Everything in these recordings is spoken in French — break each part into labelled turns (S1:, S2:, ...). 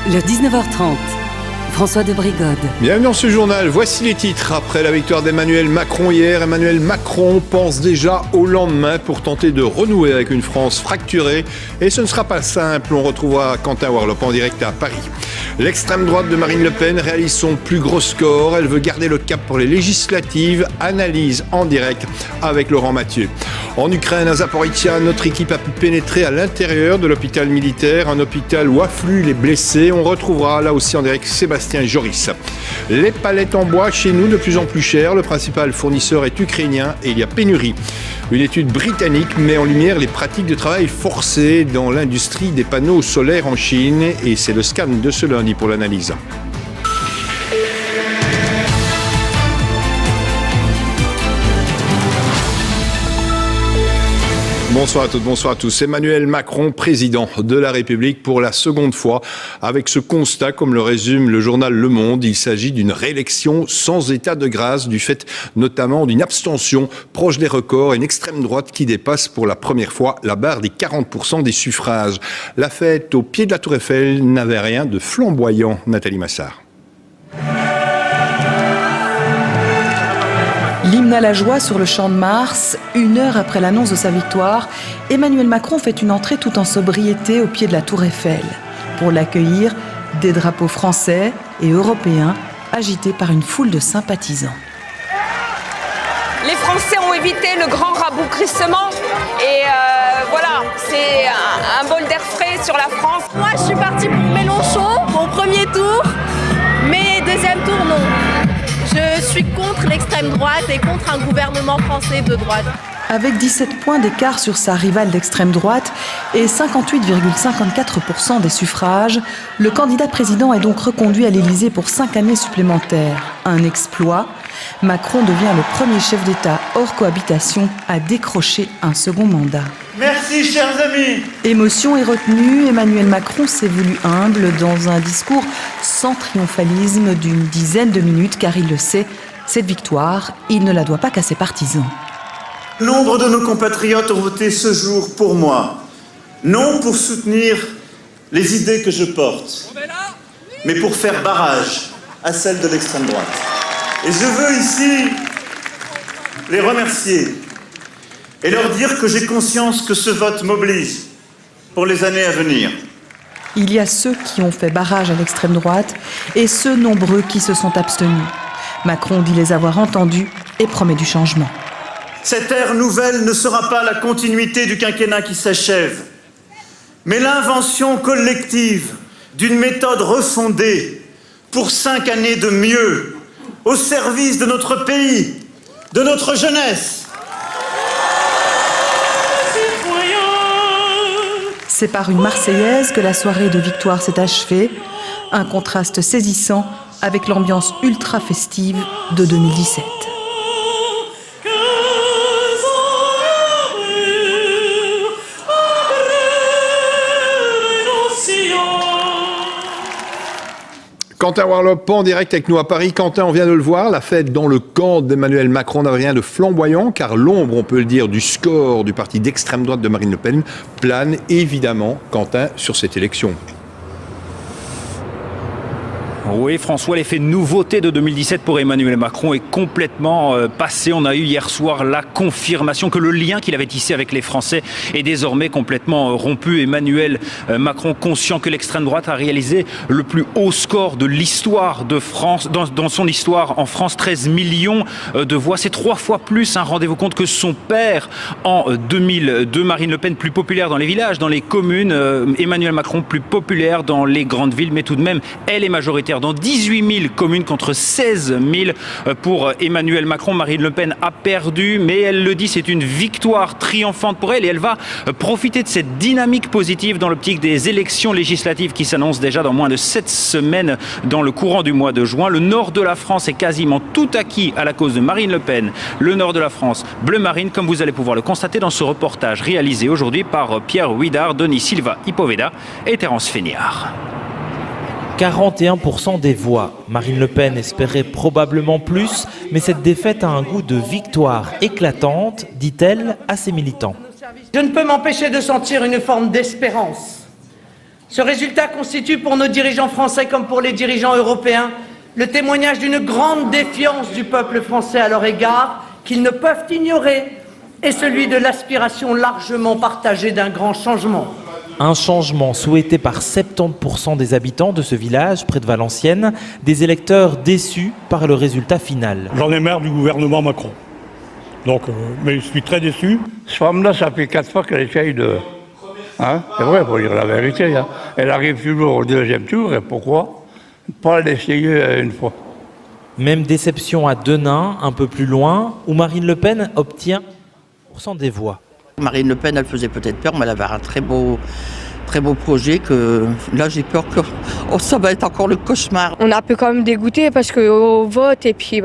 S1: Le 19h30, François de Brigode.
S2: Bienvenue dans ce journal, voici les titres. Après la victoire d'Emmanuel Macron hier, Emmanuel Macron pense déjà au lendemain pour tenter de renouer avec une France fracturée. Et ce ne sera pas simple, on retrouvera Quentin Warlop en direct à Paris. L'extrême droite de Marine Le Pen réalise son plus gros score. Elle veut garder le cap pour les législatives. Analyse en direct avec Laurent Mathieu. En Ukraine, à Zaporizhzhia, notre équipe a pu pénétrer à l'intérieur de l'hôpital militaire, un hôpital où affluent les blessés. On retrouvera là aussi en direct Sébastien Joris. Les palettes en bois chez nous de plus en plus chères. Le principal fournisseur est ukrainien et il y a pénurie. Une étude britannique met en lumière les pratiques de travail forcé dans l'industrie des panneaux solaires en Chine. Et c'est le scan de ce lundi pour l'analyse. Bonsoir à toutes, bonsoir à tous. Emmanuel Macron, président de la République pour la seconde fois. Avec ce constat, comme le résume le journal Le Monde, il s'agit d'une réélection sans état de grâce, du fait notamment d'une abstention proche des records et une extrême droite qui dépasse pour la première fois la barre des 40% des suffrages. La fête au pied de la Tour Eiffel n'avait rien de flamboyant. Nathalie Massard.
S3: L'hymne à la joie sur le Champ de Mars, 1 heure après l'annonce de sa victoire, Emmanuel Macron fait une entrée tout en sobriété au pied de la Tour Eiffel. Pour l'accueillir, des drapeaux français et européens agités par une foule de sympathisants.
S4: Les Français ont évité le grand rabougrissement et voilà, c'est un bol d'air frais sur la France.
S5: Moi, je suis partie pour Mélenchon, mon premier tour, mais deuxième tour, non. Je suis contre l'extrême droite et contre un gouvernement français de droite.
S3: Avec 17 points d'écart sur sa rivale d'extrême droite et 58,54% des suffrages, le candidat président est donc reconduit à l'Élysée pour 5 années supplémentaires. Un exploit. Macron devient le premier chef d'État hors cohabitation à décrocher un second mandat.
S6: Merci, chers amis.
S3: Émotion et retenue, Emmanuel Macron s'est voulu humble dans un discours sans triomphalisme d'une dizaine de minutes, car il le sait, cette victoire, il ne la doit pas qu'à ses partisans.
S6: Nombre de nos compatriotes ont voté ce jour pour moi, non pour soutenir les idées que je porte, mais pour faire barrage à celles de l'extrême droite. Et je veux ici les remercier et leur dire que j'ai conscience que ce vote m'oblige pour les années à venir.
S3: Il y a ceux qui ont fait barrage à l'extrême droite et ceux nombreux qui se sont abstenus. Macron dit les avoir entendus et promet du changement.
S6: Cette ère nouvelle ne sera pas la continuité du quinquennat qui s'achève, mais l'invention collective d'une méthode refondée pour 5 années de mieux, au service de notre pays, de notre jeunesse.
S3: C'est par une Marseillaise que la soirée de victoire s'est achevée, un contraste saisissant avec l'ambiance ultra festive de 2017.
S2: Quentin Warlop en direct avec nous à Paris. Quentin, on vient de le voir, la fête dans le camp d'Emmanuel Macron n'avait rien de flamboyant, car l'ombre, on peut le dire, du score du parti d'extrême droite de Marine Le Pen plane évidemment, Quentin, sur cette élection.
S7: Oui, François, l'effet nouveauté de 2017 pour Emmanuel Macron est complètement passé. On a eu hier soir la confirmation que le lien qu'il avait tissé avec les Français est désormais complètement rompu. Emmanuel Macron, conscient que l'extrême droite a réalisé le plus haut score de l'histoire de France, dans son histoire en France, 13 millions de voix. C'est 3 fois plus, rendez-vous compte, que son père en 2002. Marine Le Pen plus populaire dans les villages, dans les communes. Emmanuel Macron plus populaire dans les grandes villes, mais tout de même, elle est majoritaire dans 18 000 communes contre 16 000 pour Emmanuel Macron. Marine Le Pen a perdu, mais elle le dit, c'est une victoire triomphante pour elle et elle va profiter de cette dynamique positive dans l'optique des élections législatives qui s'annoncent déjà dans moins de 7 semaines dans le courant du mois de juin. Le nord de la France est quasiment tout acquis à la cause de Marine Le Pen. Le nord de la France, bleu marine, comme vous allez pouvoir le constater dans ce reportage réalisé aujourd'hui par Pierre Huidard, Denis Silva Hipoveda et Terence Féniard.
S8: 41% des voix. Marine Le Pen espérait probablement plus, mais cette défaite a un goût de victoire éclatante, dit-elle à ses militants.
S9: Je ne peux m'empêcher de sentir une forme d'espérance. Ce résultat constitue pour nos dirigeants français comme pour les dirigeants européens le témoignage d'une grande défiance du peuple français à leur égard qu'ils ne peuvent ignorer et celui de l'aspiration largement partagée d'un grand changement.
S8: Un changement souhaité par 70% des habitants de ce village près de Valenciennes, des électeurs déçus par le résultat final.
S10: J'en ai marre du gouvernement Macron. Donc, mais je suis très déçu.
S11: Cette femme-là, ça fait 4 fois qu'elle essaye de... Hein, c'est vrai, il faut dire la vérité. Hein. Elle arrive toujours au deuxième tour, et pourquoi pas l'essayer une fois?
S8: Même déception à Denain, un peu plus loin, où Marine Le Pen obtient 1% des voix.
S12: Marine Le Pen, elle faisait peut-être peur, mais elle avait un très beau projet que là j'ai peur que ça va être encore le cauchemar.
S13: On est un peu quand même dégoûté parce qu'on vote et puis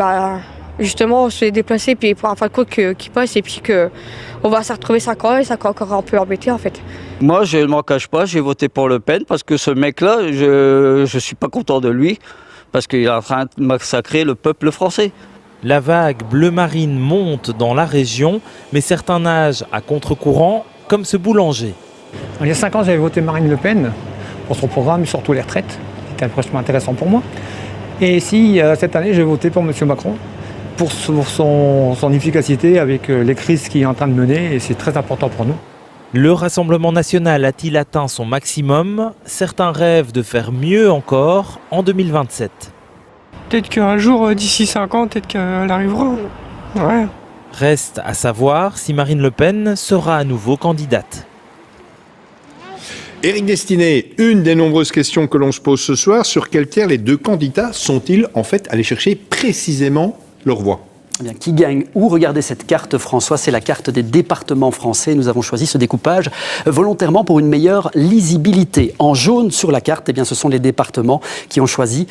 S13: justement on se fait déplacer puis pour un fin de compte qui passe et puis qu'on va se retrouver 5 ans et ça va encore un peu embêté en fait.
S14: Moi je ne m'en cache pas, j'ai voté pour Le Pen parce que ce mec-là, je suis pas content de lui parce qu'il est en train de massacrer le peuple français.
S8: La vague bleu marine monte dans la région, mais certains nagent à contre-courant, comme ce boulanger.
S15: Il y a 5 ans, j'avais voté Marine Le Pen pour son programme et surtout les retraites. C'était vachement intéressant pour moi. Et ici, cette année, j'ai voté pour M. Macron pour son efficacité avec les crises qu'il est en train de mener et c'est très important pour nous.
S8: Le Rassemblement national a-t-il atteint son maximum? Certains rêvent de faire mieux encore en 2027.
S16: Peut-être qu'un jour, d'ici 5 ans, peut-être qu'elle arrivera. Ouais.
S8: Reste à savoir si Marine Le Pen sera à nouveau candidate.
S2: Éric Destiné, une des nombreuses questions que l'on se pose ce soir, sur quelle terre les deux candidats sont-ils en fait allés chercher précisément leur voix?
S17: Eh bien, qui gagne où? Regardez cette carte, François, c'est la carte des départements français. Nous avons choisi ce découpage volontairement pour une meilleure lisibilité. En jaune sur la carte, eh bien, ce sont les départements qui ont choisi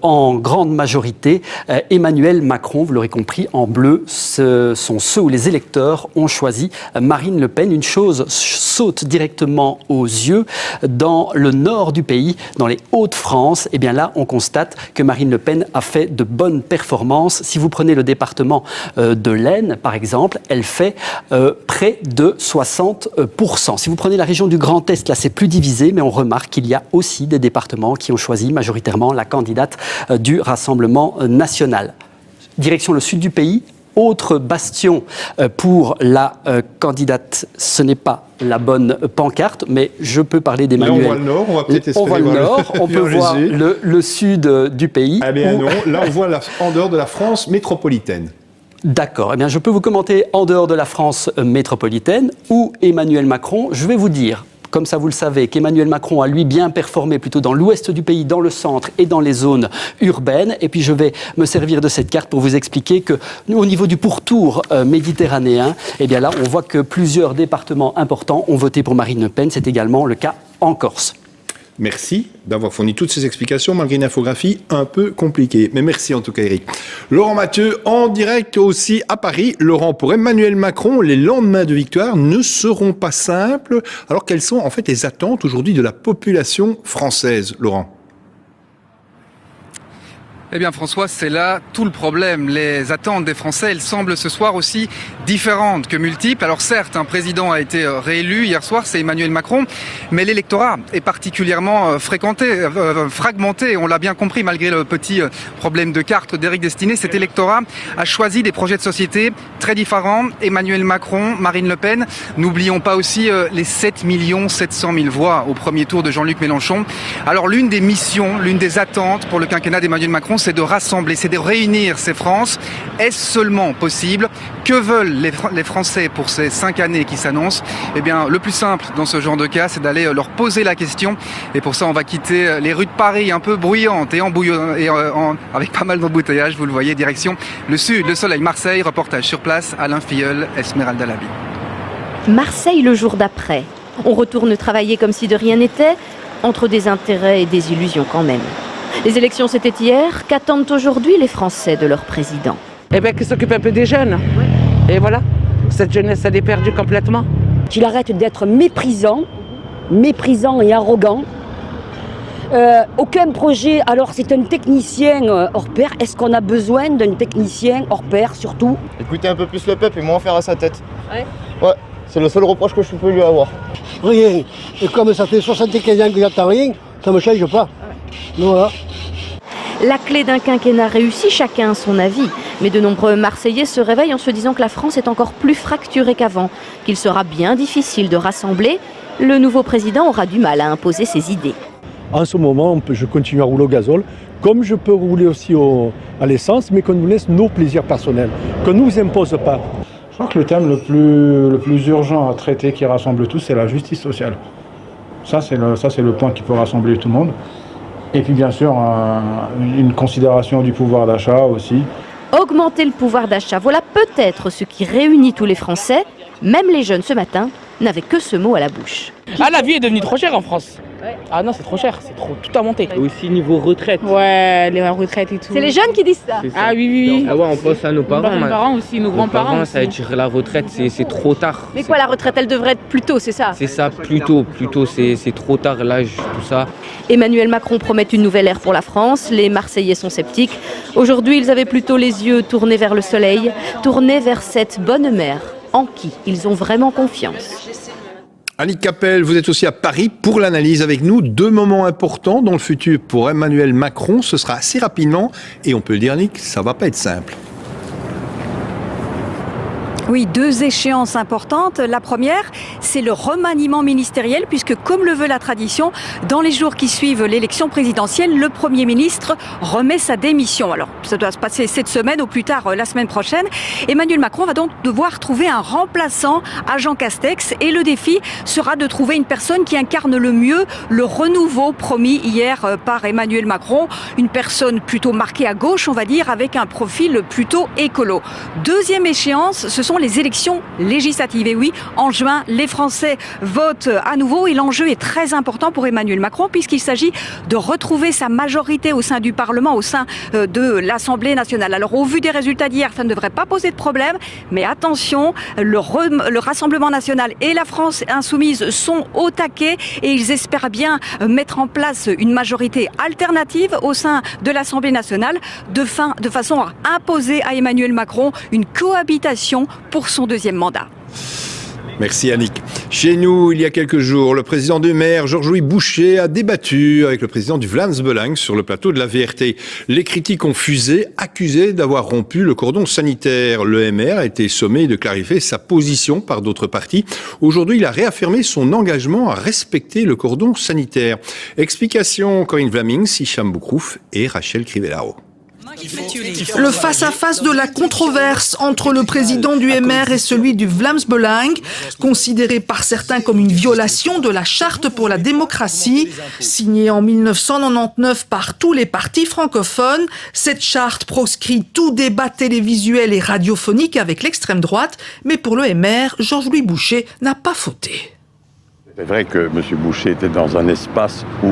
S17: en grande majorité Emmanuel Macron. Vous l'aurez compris, en bleu, ce sont ceux où les électeurs ont choisi Marine Le Pen. Une chose saute directement aux yeux. Dans le nord du pays, dans les Hauts-de-France, eh bien là, on constate que Marine Le Pen a fait de bonnes performances. Si vous prenez le département de l'Aisne, par exemple, elle fait près de 60%. Si vous prenez la région du Grand Est, là c'est plus divisé, mais on remarque qu'il y a aussi des départements qui ont choisi majoritairement la candidate du Rassemblement national. Direction le sud du pays. Autre bastion pour la candidate, ce n'est pas la bonne pancarte, mais je peux parler d'Emmanuel.
S2: Là on voit le nord, on va peut-être espérer
S17: on voit le nord, on peut voir le sud du pays.
S2: Eh bien non, là on voit en dehors de la France métropolitaine.
S17: D'accord, eh bien je peux vous commenter en dehors de la France métropolitaine ou Emmanuel Macron. Je vais vous dire, comme ça vous le savez, qu'Emmanuel Macron a lui bien performé plutôt dans l'ouest du pays, dans le centre et dans les zones urbaines. Et puis je vais me servir de cette carte pour vous expliquer que au niveau du pourtour méditerranéen, eh bien là on voit que plusieurs départements importants ont voté pour Marine Le Pen. C'est également le cas en Corse.
S2: Merci d'avoir fourni toutes ces explications malgré une infographie un peu compliquée. Mais merci en tout cas Eric. Laurent Mathieu, en direct aussi à Paris. Laurent, pour Emmanuel Macron, les lendemains de victoire ne seront pas simples. Alors quelles sont en fait les attentes aujourd'hui de la population française, Laurent ?
S18: Eh bien François, c'est là tout le problème. Les attentes des Français, elles semblent ce soir aussi différentes que multiples. Alors certes, un président a été réélu hier soir, c'est Emmanuel Macron, mais l'électorat est particulièrement fragmenté. On l'a bien compris malgré le petit problème de carte d'Éric Destiné. Cet électorat a choisi des projets de société très différents. Emmanuel Macron, Marine Le Pen. N'oublions pas aussi les 7 700 000 voix au premier tour de Jean-Luc Mélenchon. Alors l'une des missions, l'une des attentes pour le quinquennat d'Emmanuel Macron, c'est de rassembler, c'est de réunir ces Frances. Est-ce seulement possible? Que veulent les Français pour ces 5 années qui s'annoncent? Eh bien, le plus simple dans ce genre de cas, c'est d'aller leur poser la question. Et pour ça, on va quitter les rues de Paris un peu bruyantes et avec pas mal d'embouteillages, vous le voyez, direction le sud, le soleil, Marseille. Reportage sur place, Alain Filleul, Esmeralda Labi.
S19: Marseille le jour d'après. On retourne travailler comme si de rien n'était, entre des intérêts et des illusions quand même. Les élections, c'était hier. Qu'attendent aujourd'hui les Français de leur président?
S20: Eh bien, qu'ils s'occupent un peu des jeunes. Et voilà, cette jeunesse, elle est perdue complètement.
S21: Qu'il arrête d'être méprisant et arrogant. Aucun projet, alors c'est un technicien hors pair. Est-ce qu'on a besoin d'un technicien hors pair, surtout?
S22: Écoutez un peu plus le peuple et moins faire à sa tête.
S21: Ouais.
S1: C'est le seul reproche que je peux lui avoir.
S22: Rien. Et comme ça fait 75 ans que j'attends rien, ça ne me change pas. Voilà.
S19: La clé d'un quinquennat réussi, chacun a son avis. Mais de nombreux Marseillais se réveillent en se disant que la France est encore plus fracturée qu'avant, qu'il sera bien difficile de rassembler. Le nouveau président aura du mal à imposer ses idées.
S1: En ce moment, je continue à rouler au gazole, comme je peux rouler aussi à l'essence, mais qu'on nous laisse nos plaisirs personnels, qu'on ne nous impose pas.
S23: Je crois que le thème le plus urgent à traiter qui rassemble tous, c'est la justice sociale. Ça, c'est le point qui peut rassembler tout le monde. Et puis bien sûr, une considération du pouvoir d'achat aussi.
S19: Augmenter le pouvoir d'achat, voilà peut-être ce qui réunit tous les Français. Même les jeunes ce matin n'avaient que ce mot à la bouche.
S24: Ah, la vie est devenue trop chère en France. Ah non, c'est trop cher, tout a monté.
S25: Et aussi niveau retraite.
S24: Ouais, les retraites et tout.
S19: C'est les jeunes qui disent ça.
S24: Ah oui.
S25: Ah ouais, on pense à nos parents.
S24: Nos parents aussi, nos grands-parents aussi.
S25: Ça veut dire la retraite, c'est trop tard.
S19: Mais quoi, la retraite, elle devrait être plus tôt, c'est ça?
S25: C'est ça, plus tôt, c'est trop tard l'âge, tout ça.
S19: Emmanuel Macron promet une nouvelle ère pour la France. Les Marseillais sont sceptiques. Aujourd'hui, ils avaient plutôt les yeux tournés vers le soleil, tournés vers cette bonne mère en qui ils ont vraiment confiance.
S2: Annick Capel, vous êtes aussi à Paris pour l'analyse avec nous. 2 moments importants dans le futur pour Emmanuel Macron. Ce sera assez rapidement et on peut le dire, Annick, ça va pas être simple.
S26: Oui, 2 échéances importantes. La première, c'est le remaniement ministériel, puisque comme le veut la tradition, dans les jours qui suivent l'élection présidentielle, le Premier ministre remet sa démission. Alors, ça doit se passer cette semaine, au plus tard la semaine prochaine. Emmanuel Macron va donc devoir trouver un remplaçant à Jean Castex, et le défi sera de trouver une personne qui incarne le mieux le renouveau promis hier par Emmanuel Macron. Une personne plutôt marquée à gauche, on va dire, avec un profil plutôt écolo. Deuxième échéance, ce sont les élections législatives. Et oui, en juin, les Français votent à nouveau et l'enjeu est très important pour Emmanuel Macron puisqu'il s'agit de retrouver sa majorité au sein du Parlement, au sein de l'Assemblée nationale. Alors au vu des résultats d'hier, ça ne devrait pas poser de problème, mais attention, le Rassemblement national et la France insoumise sont au taquet et ils espèrent bien mettre en place une majorité alternative au sein de l'Assemblée nationale de façon à imposer à Emmanuel Macron une cohabitation pour son 2e mandat.
S2: Merci Annick. Chez nous, il y a quelques jours, le président du maire, Georges-Louis Boucher, a débattu avec le président du Vlaams Belang sur le plateau de la VRT. Les critiques ont fusé, accusés d'avoir rompu le cordon sanitaire. Le MR a été sommé de clarifier sa position par d'autres partis. Aujourd'hui, il a réaffirmé son engagement à respecter le cordon sanitaire. Explication Corinne Vlamings, Hicham Boukrouf et Rachel Crivellaro.
S27: Le face-à-face de la controverse entre le président du MR et celui du Vlaams Belang, considéré par certains comme une violation de la Charte pour la démocratie, signée en 1999 par tous les partis francophones. Cette charte proscrit tout débat télévisuel et radiophonique avec l'extrême droite, mais pour le MR, Georges-Louis Boucher n'a pas fauté.
S28: C'est vrai que M. Boucher était dans un espace où,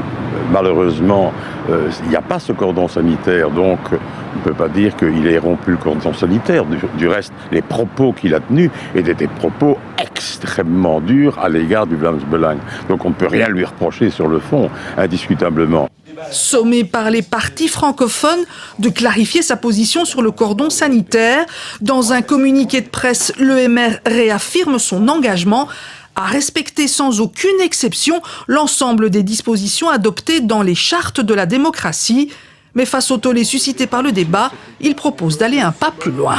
S28: malheureusement, il n'y a pas ce cordon sanitaire, donc on ne peut pas dire qu'il ait rompu le cordon sanitaire. Du reste, les propos qu'il a tenus étaient des propos extrêmement durs à l'égard du Vlaams Belang. Donc on ne peut rien lui reprocher sur le fond, indiscutablement.
S27: Sommé par les partis francophones de clarifier sa position sur le cordon sanitaire, dans un communiqué de presse, le MR réaffirme son engagement à respecter sans aucune exception l'ensemble des dispositions adoptées dans les chartes de la démocratie. Mais face au tollé suscité par le débat, il propose d'aller un pas plus loin.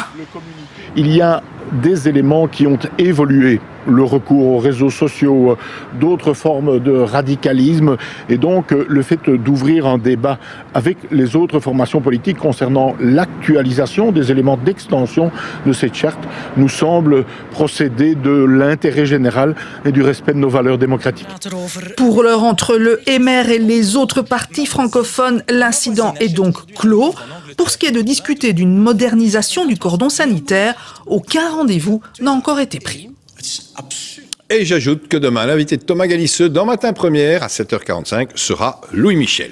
S29: Il y a des éléments qui ont évolué. Le recours aux réseaux sociaux, d'autres formes de radicalisme et donc le fait d'ouvrir un débat avec les autres formations politiques concernant l'actualisation des éléments d'extension de cette charte nous semble procéder de l'intérêt général et du respect de nos valeurs démocratiques.
S27: Pour l'heure, entre le MR et les autres partis francophones, l'incident est donc clos. Pour ce qui est de discuter d'une modernisation du cordon sanitaire, aucun rendez-vous n'a encore été pris.
S2: Et j'ajoute que demain, l'invité de Thomas Galisseux dans Matin Première à 7h45 sera Louis Michel.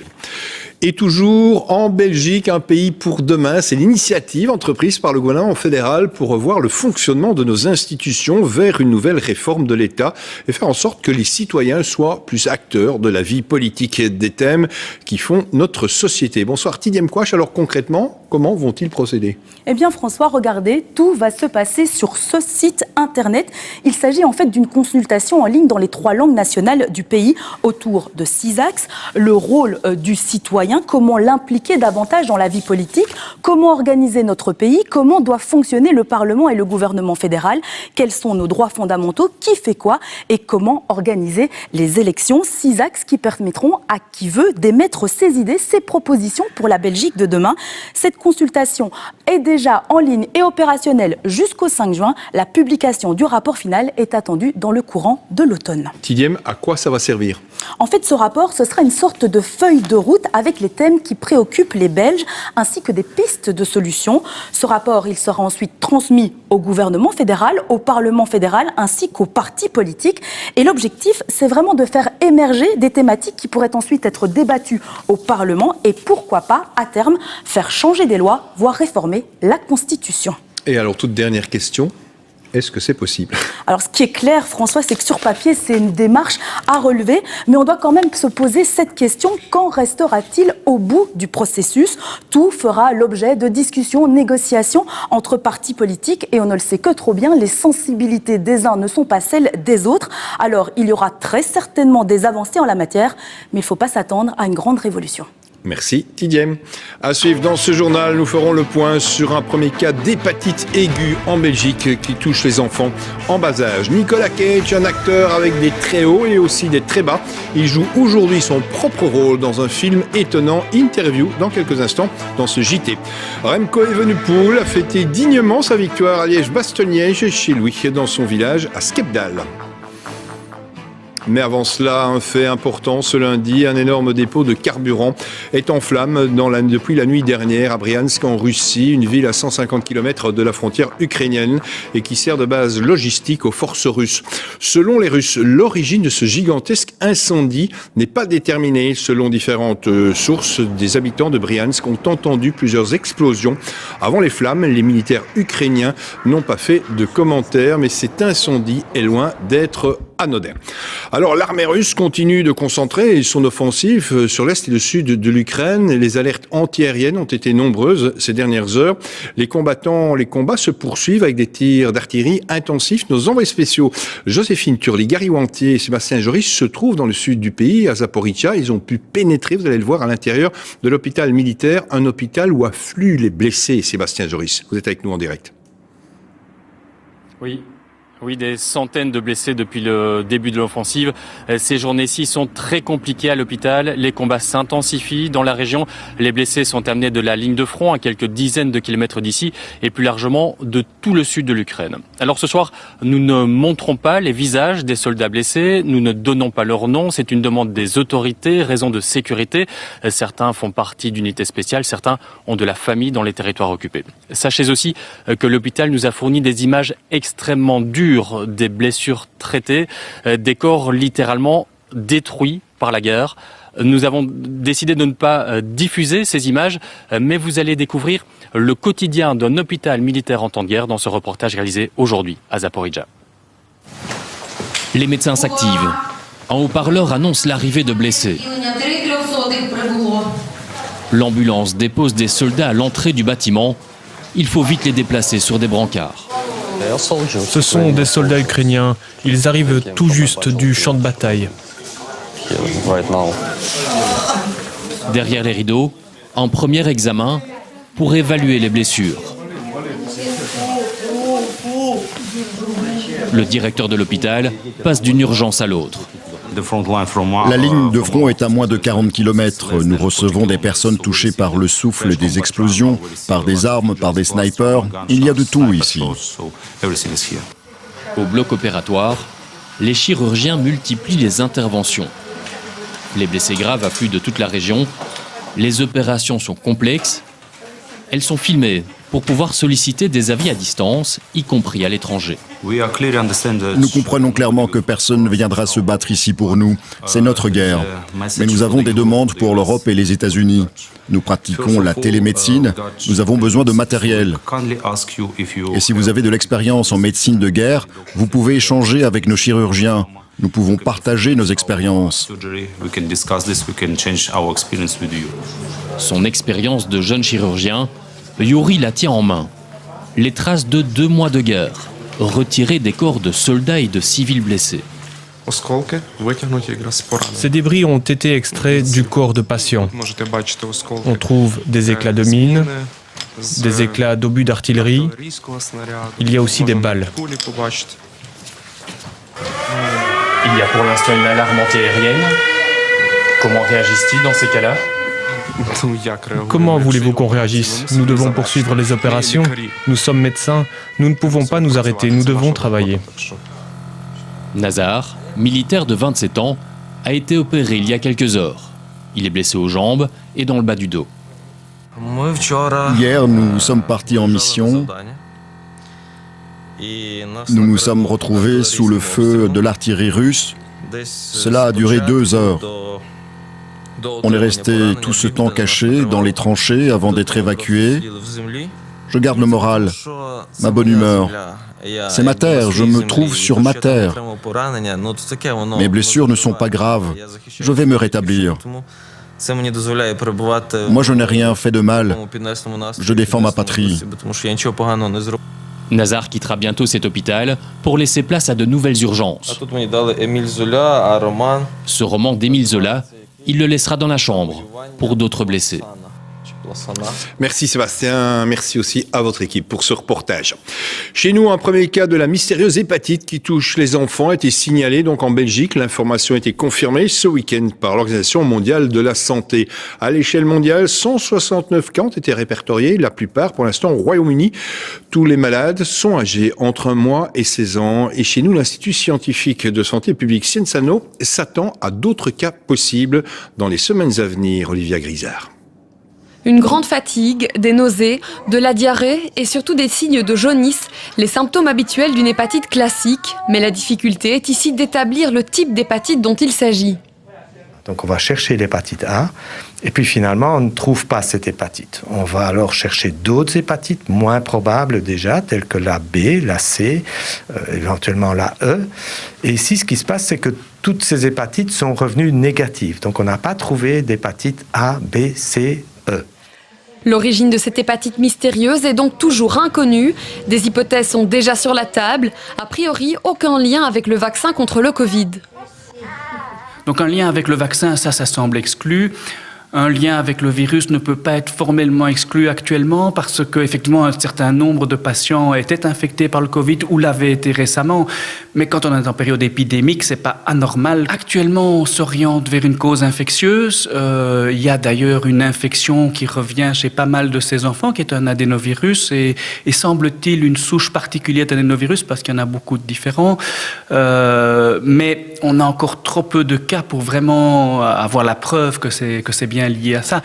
S2: Et toujours en Belgique, un pays pour demain, c'est l'initiative entreprise par le gouvernement fédéral pour revoir le fonctionnement de nos institutions vers une nouvelle réforme de l'État et faire en sorte que les citoyens soient plus acteurs de la vie politique et des thèmes qui font notre société. Bonsoir Tidiem Kouach. Alors concrètement, comment vont-ils procéder ?
S3: Eh bien François, regardez, tout va se passer sur ce site internet. Il s'agit en fait d'une consultation en ligne dans les 3 langues nationales du pays autour de 6 axes. Le rôle du citoyen, comment l'impliquer davantage dans la vie politique, comment organiser notre pays, comment doit fonctionner le Parlement et le gouvernement fédéral, quels sont nos droits fondamentaux, qui fait quoi et comment organiser les élections. 6 axes qui permettront à qui veut d'émettre ses idées, ses propositions pour la Belgique de demain. Cette consultation est déjà en ligne et opérationnelle jusqu'au 5 juin. La publication du rapport final est attendue dans le courant de l'automne.
S2: Tidiem, à quoi ça va servir ?
S3: En fait, ce rapport, ce sera une sorte de feuille de route avec les thèmes qui préoccupent les Belges ainsi que des pistes de solutions. Ce rapport, il sera ensuite transmis au gouvernement fédéral, au Parlement fédéral ainsi qu'aux partis politiques. Et l'objectif, c'est vraiment de faire émerger des thématiques qui pourraient ensuite être débattues au Parlement et pourquoi pas, à terme, faire changer des lois, voire réformer la Constitution.
S2: Et alors, toute dernière question. Est-ce que c'est possible ?
S3: Alors, ce qui est clair, François, c'est que sur papier, c'est une démarche à relever, mais on doit quand même se poser cette question. Quand restera-t-il au bout du processus ? Tout fera l'objet de discussions, négociations entre partis politiques et on ne le sait que trop bien, les sensibilités des uns ne sont pas celles des autres. Alors, il y aura très certainement des avancées en la matière, mais il ne faut pas s'attendre à une grande révolution.
S2: Merci Tidiem. À suivre dans ce journal, nous ferons le point sur un premier cas d'hépatite aiguë en Belgique qui touche les enfants en bas âge. Nicolas Cage, un acteur avec des très hauts et aussi des très bas. Il joue aujourd'hui son propre rôle dans un film étonnant. Interview dans quelques instants dans ce JT. Remco Evenepoel a fêté dignement sa victoire à Liège-Bastogne-Liège chez lui dans son village à Skepdal. Mais avant cela, un fait important, ce lundi, un énorme dépôt de carburant est en flammes depuis la nuit dernière à Briansk en Russie, une ville à 150 km de la frontière ukrainienne et qui sert de base logistique aux forces russes. Selon les Russes, l'origine de ce gigantesque incendie n'est pas déterminée. Selon différentes sources, des habitants de Briansk ont entendu plusieurs explosions. Avant les flammes, les militaires ukrainiens n'ont pas fait de commentaires, mais cet incendie est loin d'être anodin. Alors l'armée russe continue de concentrer son offensive sur l'est et le sud de l'Ukraine. Les alertes antiaériennes ont été nombreuses ces dernières heures. Les combats se poursuivent avec des tirs d'artillerie intensifs. Nos envoyés spéciaux Joséphine Turli, Gary Wantier et Sébastien Joris se trouvent dans le sud du pays, à Zaporizhzhia. Ils ont pu pénétrer, vous allez le voir, à l'intérieur de l'hôpital militaire, un hôpital où affluent les blessés. Sébastien Joris, vous êtes avec nous en direct.
S4: Oui, des centaines de blessés depuis le début de l'offensive. Ces journées-ci sont très compliquées à l'hôpital. Les combats s'intensifient dans la région. Les blessés sont amenés de la ligne de front à quelques dizaines de kilomètres d'ici et plus largement de tout le sud de l'Ukraine. Alors ce soir, nous ne montrons pas les visages des soldats blessés. Nous ne donnons pas leur nom. C'est une demande des autorités, raison de sécurité. Certains font partie d'unités spéciales. Certains ont de la famille dans les territoires occupés. Sachez aussi que l'hôpital nous a fourni des images extrêmement dures des blessures traitées, des corps littéralement détruits par la guerre. Nous avons décidé de ne pas diffuser ces images, mais vous allez découvrir le quotidien d'un hôpital militaire en temps de guerre dans ce reportage réalisé aujourd'hui à Zaporizhzhia.
S5: Les médecins s'activent. En haut-parleur annonce l'arrivée de blessés. L'ambulance dépose des soldats à l'entrée du bâtiment. Il faut vite les déplacer sur des brancards.
S6: Ce sont des soldats ukrainiens. Ils arrivent tout juste du champ de bataille.
S5: Derrière les rideaux, un premier examen pour évaluer les blessures. Le directeur de l'hôpital passe d'une urgence à l'autre.
S7: La ligne de front est à moins de 40 km. Nous recevons des personnes touchées par le souffle des explosions, par des armes, par des snipers. Il y a de tout ici.
S5: Au bloc opératoire, les chirurgiens multiplient les interventions. Les blessés graves affluent de toute la région. Les opérations sont complexes. Elles sont filmées pour pouvoir solliciter des avis à distance, y compris à l'étranger.
S7: Nous comprenons clairement que personne ne viendra se battre ici pour nous. C'est notre guerre. Mais nous avons des demandes pour l'Europe et les États-Unis. Nous pratiquons la télémédecine. Nous avons besoin de matériel. Et si vous avez de l'expérience en médecine de guerre, vous pouvez échanger avec nos chirurgiens. Nous pouvons partager nos expériences.
S5: Son expérience de jeune chirurgien Yuri la tient en main. Les traces de 2 mois de guerre, retirées des corps de soldats et de civils blessés.
S6: Ces débris ont été extraits du corps de patients. On trouve des éclats de mines, des éclats d'obus d'artillerie. Il y a aussi des balles.
S4: Il y a pour l'instant une alarme antiaérienne. Comment réagissent-ils dans ces cas-là?
S6: Comment voulez-vous qu'on réagisse? Nous devons poursuivre les opérations. Nous sommes médecins. Nous ne pouvons pas nous arrêter. Nous devons travailler.
S5: Nazar, militaire de 27 ans, a été opéré il y a quelques heures. Il est blessé aux jambes et dans le bas du dos.
S7: Hier, nous sommes partis en mission. Nous nous sommes retrouvés sous le feu de l'artillerie russe. Cela a duré 2 heures. On est resté tout ce temps caché dans les tranchées avant d'être évacués. Je garde le moral, ma bonne humeur. C'est ma terre, je me trouve sur ma terre. Mes blessures ne sont pas graves. Je vais me rétablir. Moi, je n'ai rien fait de mal. Je défends ma patrie.
S5: Nazar quittera bientôt cet hôpital pour laisser place à de nouvelles urgences. Ce roman d'Émile Zola, il le laissera dans la chambre pour d'autres blessés.
S2: Merci Sébastien, merci aussi à votre équipe pour ce reportage. Chez nous, un premier cas de la mystérieuse hépatite qui touche les enfants a été signalé donc en Belgique. L'information a été confirmée ce week-end par l'Organisation mondiale de la santé. À l'échelle mondiale, 169 cas ont été répertoriés, la plupart pour l'instant au Royaume-Uni. Tous les malades sont âgés entre 1 mois et 16 ans. Et chez nous, l'Institut scientifique de santé publique Cienzano s'attend à d'autres cas possibles dans les semaines à venir. Olivia Grisard.
S8: Une grande fatigue, des nausées, de la diarrhée et surtout des signes de jaunisse, les symptômes habituels d'une hépatite classique. Mais la difficulté est ici d'établir le type d'hépatite dont il s'agit.
S9: Donc on va chercher l'hépatite A et puis finalement on ne trouve pas cette hépatite. On va alors chercher d'autres hépatites moins probables déjà, telles que la B, la C, éventuellement la E. Et ici ce qui se passe c'est que toutes ces hépatites sont revenues négatives. Donc on n'a pas trouvé d'hépatite A, B, C, E.
S8: L'origine de cette hépatite mystérieuse est donc toujours inconnue. Des hypothèses sont déjà sur la table. A priori, aucun lien avec le vaccin contre le Covid.
S10: Donc un lien avec le vaccin, ça semble exclu. Un lien avec le virus ne peut pas être formellement exclu actuellement parce qu'effectivement un certain nombre de patients étaient infectés par le Covid ou l'avaient été récemment. Mais quand on est en période épidémique, c'est pas anormal. Actuellement, on s'oriente vers une cause infectieuse. Il y a d'ailleurs une infection qui revient chez pas mal de ces enfants, qui est un adénovirus et semble-t-il une souche particulière d'adénovirus parce qu'il y en a beaucoup de différents. Mais on a encore trop peu de cas pour vraiment avoir la preuve que c'est bien lié à ça.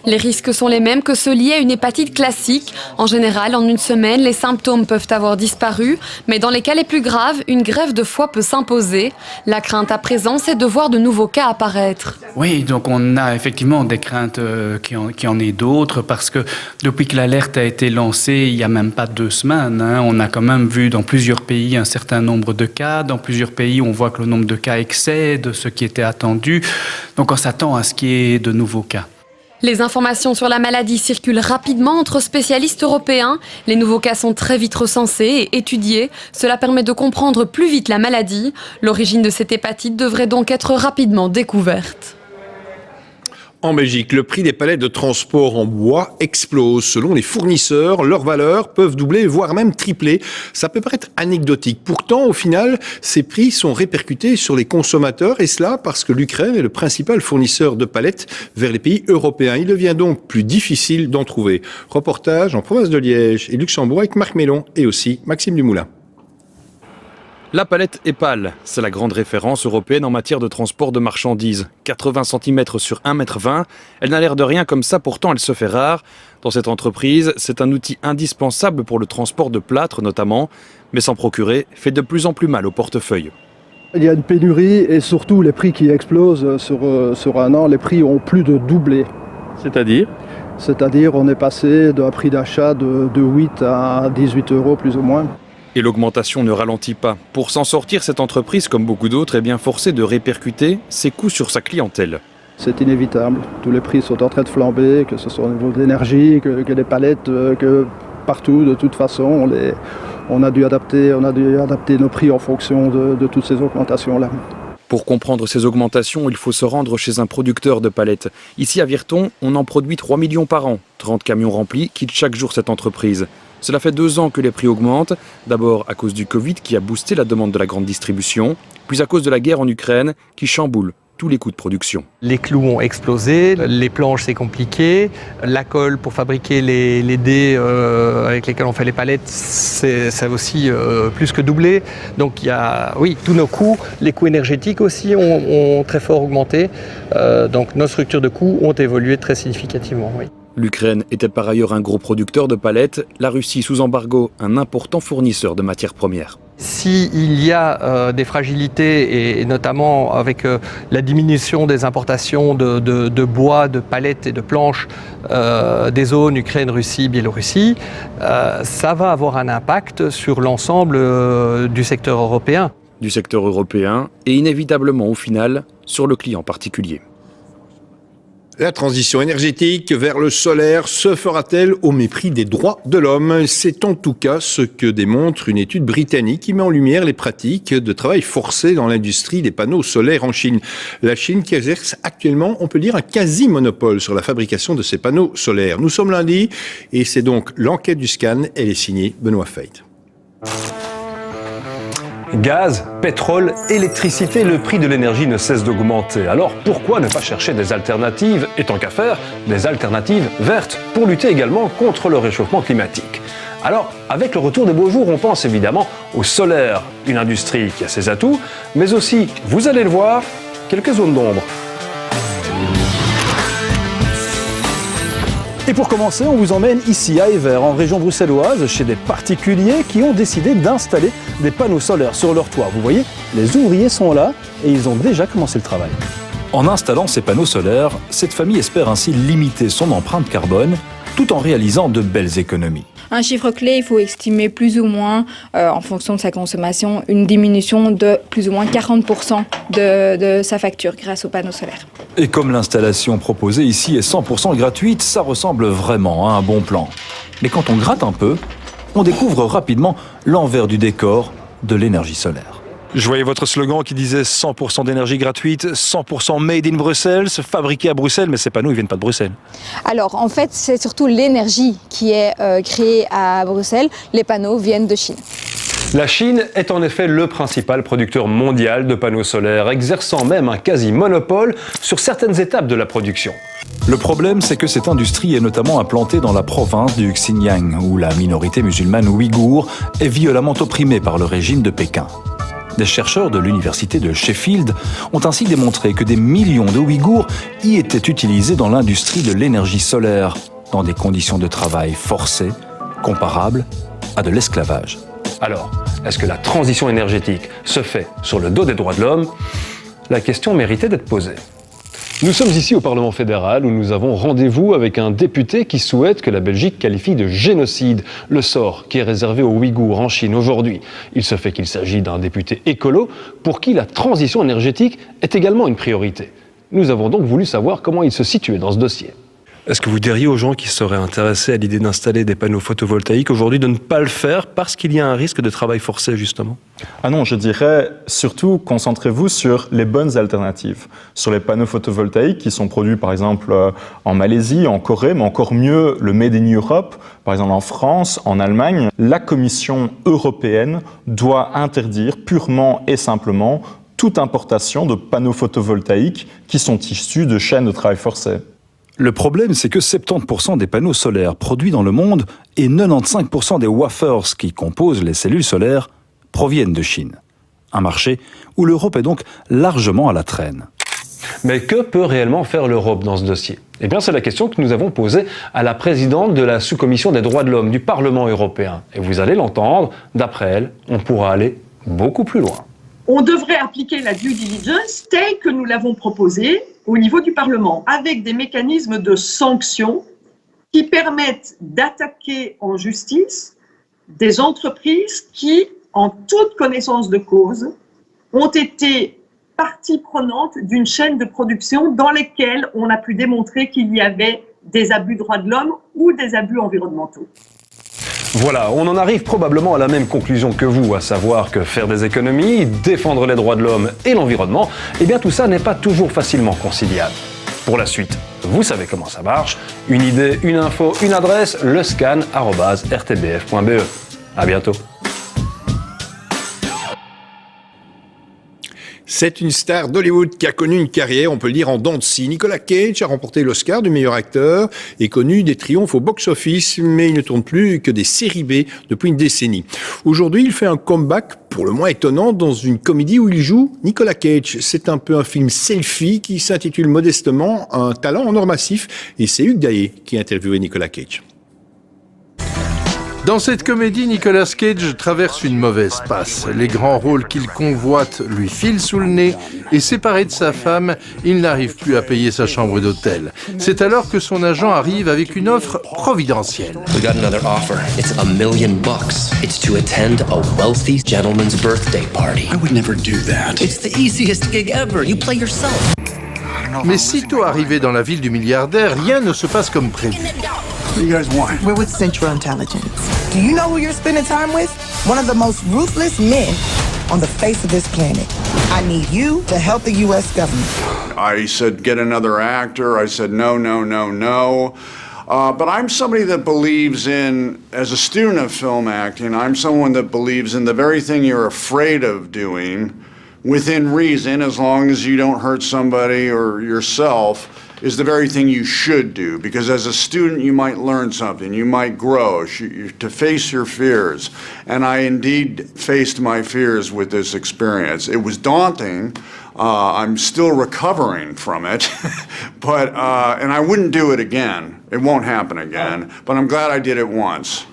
S8: Les risques sont les mêmes que ceux liés à une hépatite classique. En général, en une semaine, les symptômes peuvent avoir disparu, mais dans les cas les plus graves, une greffe de foie peut s'imposer. La crainte à présent, c'est de voir de nouveaux cas apparaître.
S10: Oui, donc on a effectivement des craintes qu'il y en ait d'autres, parce que depuis que l'alerte a été lancée, il n'y a même pas 2 semaines, on a quand même vu dans plusieurs pays un certain nombre de cas. Dans plusieurs pays, on voit que le nombre de cas excède ce qui était attendu. Donc on s'attend à ce qu'il y ait de nouveaux cas.
S8: Les informations sur la maladie circulent rapidement entre spécialistes européens. Les nouveaux cas sont très vite recensés et étudiés. Cela permet de comprendre plus vite la maladie. L'origine de cette hépatite devrait donc être rapidement découverte.
S2: En Belgique, le prix des palettes de transport en bois explose. Selon les fournisseurs, leurs valeurs peuvent doubler, voire même tripler. Ça peut paraître anecdotique. Pourtant, au final, ces prix sont répercutés sur les consommateurs, et cela parce que l'Ukraine est le principal fournisseur de palettes vers les pays européens. Il devient donc plus difficile d'en trouver. Reportage en province de Liège et Luxembourg avec Marc Mélon et aussi Maxime Dumoulin.
S11: La palette EPAL, c'est la grande référence européenne en matière de transport de marchandises. 80 cm sur 1,20 m, elle n'a l'air de rien comme ça, pourtant elle se fait rare. Dans cette entreprise, c'est un outil indispensable pour le transport de plâtre notamment, mais s'en procurer fait de plus en plus mal au portefeuille.
S12: Il y a une pénurie et surtout les prix qui explosent sur un an, les prix ont plus de doublé.
S11: C'est-à-dire ?
S12: C'est-à-dire on est passé d'un prix d'achat de 8 à 18 € plus ou moins.
S11: Et l'augmentation ne ralentit pas. Pour s'en sortir, cette entreprise, comme beaucoup d'autres, est bien forcée de répercuter ses coûts sur sa clientèle.
S12: C'est inévitable. Tous les prix sont en train de flamber, que ce soit au niveau de l'énergie, que les palettes, que partout, de toute façon, on a dû adapter nos prix en fonction de toutes ces augmentations-là.
S11: Pour comprendre ces augmentations, il faut se rendre chez un producteur de palettes. Ici à Virton, on en produit 3 millions par an. 30 camions remplis quittent chaque jour cette entreprise. Cela fait 2 ans que les prix augmentent, d'abord à cause du Covid qui a boosté la demande de la grande distribution, puis à cause de la guerre en Ukraine qui chamboule tous les coûts de production.
S13: Les clous ont explosé, les planches c'est compliqué, la colle pour fabriquer les dés avec lesquels on fait les palettes, ça aussi plus que doublé. Donc il y a, oui, tous nos coûts, les coûts énergétiques aussi ont très fort augmenté. Donc nos structures de coûts ont évolué très significativement. Oui.
S11: L'Ukraine était par ailleurs un gros producteur de palettes, la Russie sous embargo un important fournisseur de matières premières.
S13: S'il y a des fragilités, et notamment avec la diminution des importations de bois, de palettes et de planches des zones Ukraine, Russie, Biélorussie, ça va avoir un impact sur l'ensemble du secteur européen.
S11: Du secteur européen et inévitablement au final sur le client particulier.
S2: La transition énergétique vers le solaire se fera-t-elle au mépris des droits de l'homme? C'est en tout cas ce que démontre une étude britannique qui met en lumière les pratiques de travail forcé dans l'industrie des panneaux solaires en Chine. La Chine qui exerce actuellement, on peut dire, un quasi-monopole sur la fabrication de ces panneaux solaires. Nous sommes lundi et c'est donc l'enquête du Scan. Elle est signée Benoît Feit.
S14: Gaz, pétrole, électricité, le prix de l'énergie ne cesse d'augmenter. Alors pourquoi ne pas chercher des alternatives, et tant qu'à faire, des alternatives vertes, pour lutter également contre le réchauffement climatique? Alors, avec le retour des beaux jours, on pense évidemment au solaire, une industrie qui a ses atouts, mais aussi, vous allez le voir, quelques zones d'ombre.
S15: Et pour commencer, on vous emmène ici à Evere, en région bruxelloise, chez des particuliers qui ont décidé d'installer des panneaux solaires sur leur toit. Vous voyez, les ouvriers sont là et ils ont déjà commencé le travail.
S16: En installant ces panneaux solaires, cette famille espère ainsi limiter son empreinte carbone tout en réalisant de belles économies.
S17: Un chiffre clé, il faut estimer plus ou moins, en fonction de sa consommation, une diminution de plus ou moins 40% de sa facture grâce aux panneaux solaires.
S16: Et comme l'installation proposée ici est 100% gratuite, ça ressemble vraiment à un bon plan. Mais quand on gratte un peu, on découvre rapidement l'envers du décor de l'énergie solaire.
S14: Je voyais votre slogan qui disait 100% d'énergie gratuite, 100% made in Bruxelles, fabriqué à Bruxelles, mais ces panneaux, ils viennent pas de Bruxelles.
S17: Alors, en fait, c'est surtout l'énergie qui est créée à Bruxelles. Les panneaux viennent de Chine.
S14: La Chine est en effet le principal producteur mondial de panneaux solaires, exerçant même un quasi-monopole sur certaines étapes de la production.
S16: Le problème, c'est que cette industrie est notamment implantée dans la province du Xinjiang, où la minorité musulmane ouïghour est violemment opprimée par le régime de Pékin. Des chercheurs de l'université de Sheffield ont ainsi démontré que des millions de Ouïghours y étaient utilisés dans l'industrie de l'énergie solaire, dans des conditions de travail forcées, comparables à de l'esclavage.
S14: Alors, est-ce que la transition énergétique se fait sur le dos des droits de l'homme? La question méritait d'être posée. Nous sommes ici au Parlement fédéral où nous avons rendez-vous avec un député qui souhaite que la Belgique qualifie de génocide le sort qui est réservé aux Ouïghours en Chine aujourd'hui. Il se fait qu'il s'agit d'un député écolo pour qui la transition énergétique est également une priorité. Nous avons donc voulu savoir comment il se situait dans ce dossier. Est-ce que vous diriez aux gens qui seraient intéressés à l'idée d'installer des panneaux photovoltaïques aujourd'hui de ne pas le faire parce qu'il y a un risque de travail forcé justement?
S18: Ah non, je dirais surtout concentrez-vous sur les bonnes alternatives, sur les panneaux photovoltaïques qui sont produits par exemple en Malaisie, en Corée, mais encore mieux le Made in Europe, par exemple en France, en Allemagne. La Commission européenne doit interdire purement et simplement toute importation de panneaux photovoltaïques qui sont issus de chaînes de travail forcé.
S16: Le problème, c'est que 70% des panneaux solaires produits dans le monde et 95% des wafers qui composent les cellules solaires proviennent de Chine. Un marché où l'Europe est donc largement à la traîne.
S14: Mais que peut réellement faire l'Europe dans ce dossier? Eh bien, c'est la question que nous avons posée à la présidente de la sous-commission des droits de l'homme du Parlement européen. Et vous allez l'entendre, d'après elle, on pourra aller beaucoup plus loin.
S20: On devrait appliquer la due diligence telle que nous l'avons proposée au niveau du Parlement, avec des mécanismes de sanctions qui permettent d'attaquer en justice des entreprises qui, en toute connaissance de cause, ont été partie prenante d'une chaîne de production dans laquelle on a pu démontrer qu'il y avait des abus droits de l'homme ou des abus environnementaux.
S14: Voilà, on en arrive probablement à la même conclusion que vous, à savoir que faire des économies, défendre les droits de l'homme et l'environnement, eh bien tout ça n'est pas toujours facilement conciliable. Pour la suite, vous savez comment ça marche. Une idée, une info, une adresse, lescan@rtbf.be. À bientôt.
S2: C'est une star d'Hollywood qui a connu une carrière, on peut le dire, en dents de scie. Nicolas Cage a remporté l'Oscar du meilleur acteur et connu des triomphes au box-office, mais il ne tourne plus que des séries B depuis une décennie. Aujourd'hui, il fait un comeback pour le moins étonnant dans une comédie où il joue Nicolas Cage. C'est un peu un film selfie qui s'intitule modestement Un talent en or massif et c'est Hugues Daillé qui a interviewé Nicolas Cage.
S1: Dans cette comédie, Nicolas Cage traverse une mauvaise passe. Les grands rôles qu'il convoite lui filent sous le nez et séparé de sa femme, il n'arrive plus à payer sa chambre d'hôtel. C'est alors que son agent arrive avec une offre providentielle.
S19: We got another offer. It's $1 million. It's to attend a wealthy gentleman's birthday party. I would never do that. It's the easiest gig ever. You play yourself.
S1: Mais sitôt arrivé dans la ville du milliardaire, rien ne se passe comme prévu.
S21: What do you guys want? We're with Central Intelligence. Do you know who you're spending time with? One of the most ruthless men on the face of this planet. I need you to help the U.S. government.
S22: I said, get another actor. I said, no. But I'm somebody that believes in, as a student of film acting, I'm someone that believes in the very thing you're afraid of doing, within reason, as long as you don't hurt somebody or yourself, is the very thing you should do. Because as a student, you might learn something, you might grow, to face your fears. And I indeed faced my fears with this experience. It was daunting. I'm still recovering from it, but and I wouldn't do it again. It won't happen again, but I'm glad I did it once.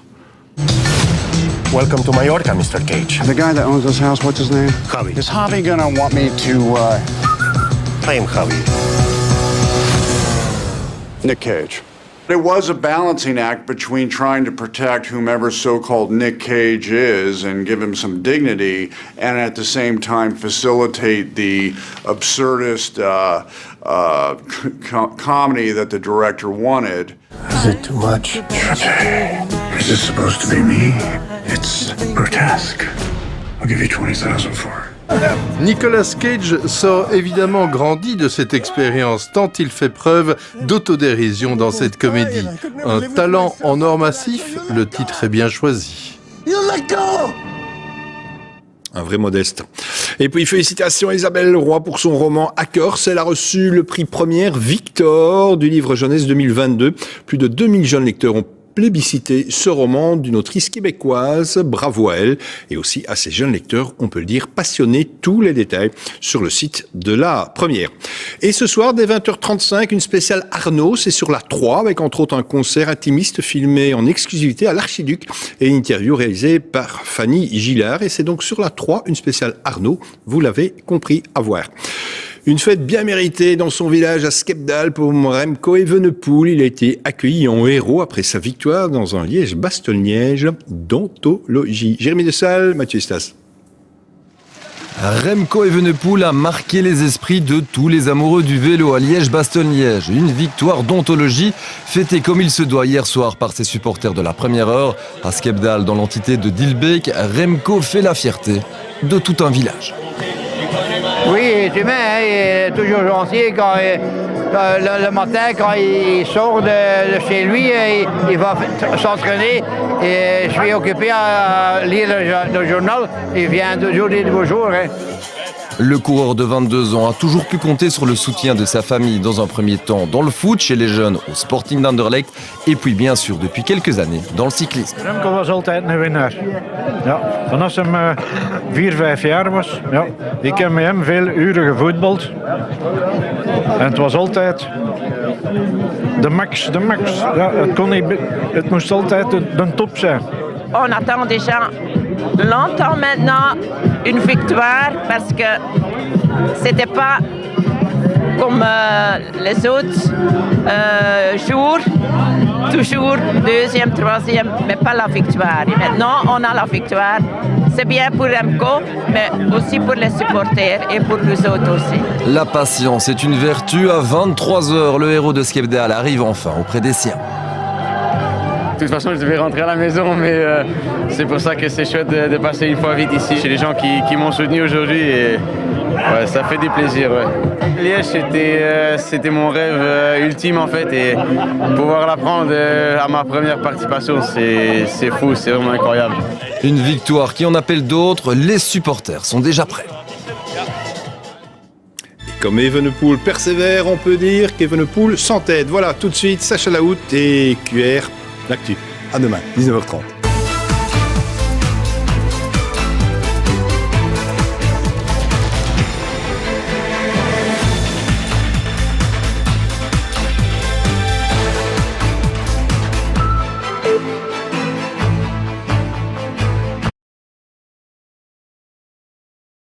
S23: Welcome to Mallorca, Mr. Cage.
S21: The guy that owns this house, what's his name?
S23: Javi.
S21: Is Javi gonna want me to,
S23: I am Javi.
S22: Nick Cage. It was a balancing act between trying to protect whomever so-called Nick Cage is and give him some dignity, and at the same time facilitate the absurdist comedy that the director wanted.
S21: Is it too much?
S23: Is this supposed to be me? It's grotesque. I'll give you 20,000 for it.
S1: Nicolas Cage sort évidemment grandi de cette expérience, tant il fait preuve d'autodérision dans cette comédie. Un talent en or massif, le titre est bien choisi.
S2: Un vrai modeste. Et puis, félicitations à Isabelle Roy pour son roman Hackers. Elle a reçu le prix première Victor du livre jeunesse 2022. Plus de 2000 jeunes lecteurs ont plébiscité ce roman d'une autrice québécoise. Bravo à elle et aussi à ses jeunes lecteurs, on peut le dire, passionnés. Tous les détails sur le site de la première. Et ce soir, dès 20h35, une spéciale Arnaud, c'est sur la 3, avec entre autres un concert intimiste filmé en exclusivité à l'Archiduc et une interview réalisée par Fanny Gillard. Et c'est donc sur la 3, une spéciale Arnaud, vous l'avez compris, à voir. Une fête bien méritée dans son village à Skepdal pour Remco Evenepoel. Il a été accueilli en héros après sa victoire dans un Liège-Bastogne-Liège d'ontologie. Jérémy Dessal, Mathieu Stas.
S24: Remco Evenepoel a marqué les esprits de tous les amoureux du vélo à Liège-Bastogne-Liège. Une victoire d'ontologie fêtée comme il se doit hier soir par ses supporters de la première heure. À Skepdal, dans l'entité de Dilbeek, Remco fait la fierté de tout un village.
S25: Oui, tu mets, il est toujours gentil quand le matin, quand il sort de chez lui, il va s'entraîner. Et je suis occupé à lire le journal. Il vient toujours dire bonjour. Hein.
S24: Le coureur de 22 ans a toujours pu compter sur le soutien de sa famille dans un premier temps dans le foot chez les jeunes au Sporting d'Anderlecht et puis bien sûr depuis quelques années dans le cyclisme.
S26: Remco was altijd een winnaar. Ja, vanaf hij 4-5 jaar was. Ja, ik heb met hem veel uren gevoetbald. En het was altijd de max. Ja, het moest altijd de top zijn.
S28: On attend déjà longtemps maintenant une victoire parce que c'était pas comme les autres jours, toujours deuxième, troisième, mais pas la victoire. Et maintenant, on a la victoire. c'est bien pour Remco, mais aussi pour les supporters et pour nous autres aussi.
S24: La patience est une vertu. À 23h, le héros de Skepdal arrive enfin auprès des siens.
S3: De toute façon, je devais rentrer à la maison, mais c'est pour ça que c'est chouette de passer une fois vite ici. Chez les gens qui m'ont soutenu aujourd'hui et ouais, ça fait du plaisir. Ouais. Liège, c'était mon rêve ultime en fait et pouvoir l'apprendre à ma première participation, c'est fou, c'est vraiment incroyable.
S24: Une victoire qui en appelle d'autres, les supporters sont déjà prêts.
S2: Comme Evenepoel persévère, on peut dire qu'Evenepoel s'entête. Voilà, tout de suite, Sacha Laout et QR, l'actu. À demain, 19h30.